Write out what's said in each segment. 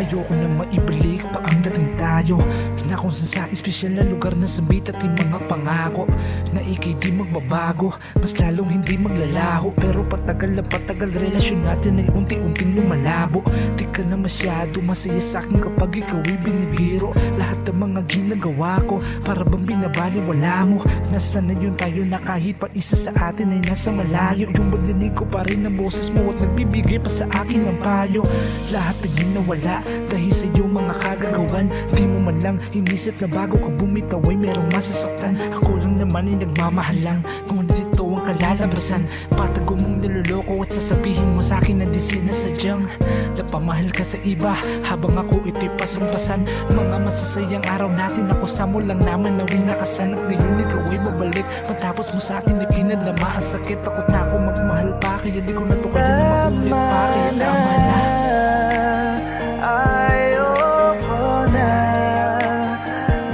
Ayoko na maibalik pa ang dating tayo na kung saan sa espesyal na lugar na sabit at yung mga pangako na ikay di magbabago, mas lalong hindi maglalaho. Pero patagal na patagal relasyon natin ay unti-unting lumalabo. Di ka na masyado masaya sa'kin kapag ikaw ay binibiro. Lahat ng mga ginagawa ko para bang binabaliwala mo. Nasa na yun tayo na kahit pa isa sa atin ay nasa malayo. Yung madinig ko pa rin ang boses mo at nagbibigay pa sa akin ng payo. Lahat ay nawala dahil sa iyong mga kagagawan. Di mo man lang inisip na bago ka bumitaw ay merong masasaktan. Ako lang naman ay nagmamahal lang, ngunit ito ang kalalabasan. Patago mong niloloko at sasabihin mo sa akin na di sinasadyang napamahal ka sa iba habang ako ito'y pasong-pasan. Mga masasayang araw natin ako sa mo lang naman na winakasan. At ngayon ikaw ay babalik matapos mo sa akin ipinadama ang sakit. Takot na ako magmahal pa kaya di ko na to kaya makulit pa. Kaya tama na, ayoko na,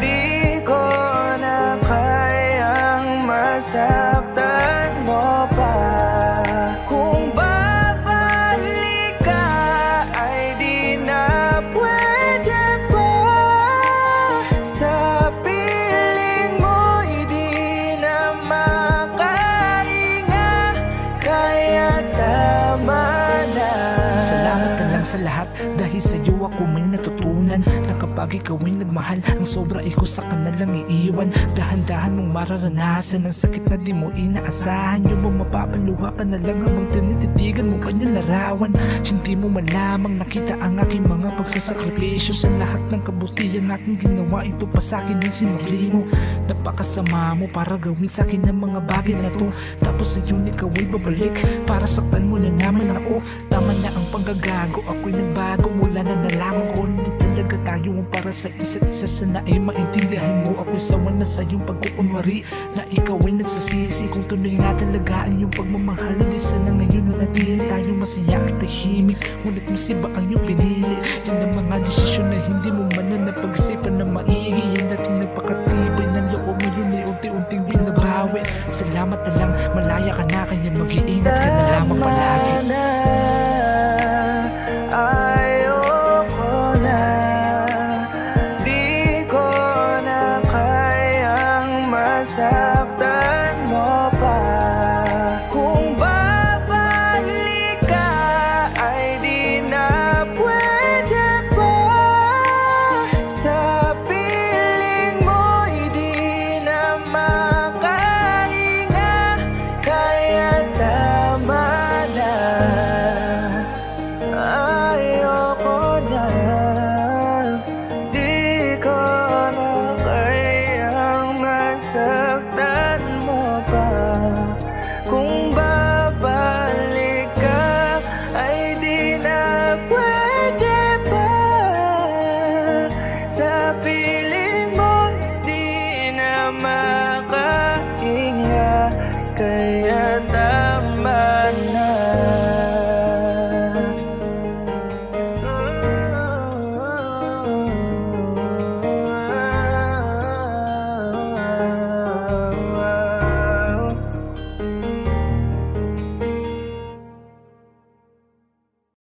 di ko na kayang masaktan mo pa. Kung babalik ka ay di na pwede pa. Sa piling mo'y di na makahinga, kaya tama na. salamat na lang sa lahat dahil sa iyo ako may natutunan na kapag ikaw ay nagmahal ang sobra ikaw sa kanalang iiwan. Dahan-dahan mong mararanasan ang sakit na di mo inaasahan. Yung mga mapapaluha ka na lang habang tinititigan mo kanyang larawan. Hindi mo man lamang nakita ang aking mga pagsasakripisyo. Sa lahat ng kabutihan aking ginawa, ito pa sa akin ang sinukli mo. Napakasama mo para gawin sa akin ang mga bagay na to. Tapos ngayon ikaw ay babalik para saktan mo na naman ako. Tama na ang panggagago, ako'y nagbago. Mula na nalaman ko hindi talaga tayo ang para sa isa't isa. Sana ay maintindihan mo ako'y sawa na sa iyong pagkukunwari na ikaw ay nagsasisi. Kung tunay nga talaga ang iyong pagmamahal, di sana ngayon na natin tayo masaya at tahimik. Ngunit masiba ang iyong pinili. Yan ang mga desisyon na hindi mo man na napag-isipan na maigi. Yan natin nagpakatibay ng loob mo, yun ay unti-unting binabawi. Salamat na lang, malaya ka na kaya mag-iingat ka na lamang palagi. Ayoko na, di ko na kayang masaktan mo pa. Kung babalik ka ay di na pwede pa. Sa piling mo'y di na makahinga, kaya tama na. Ayoko na, di ko na kayang masaktan mo pa. Kung babalik ka ay di na pwede pa. Sa piling mo di na makahinga, kaya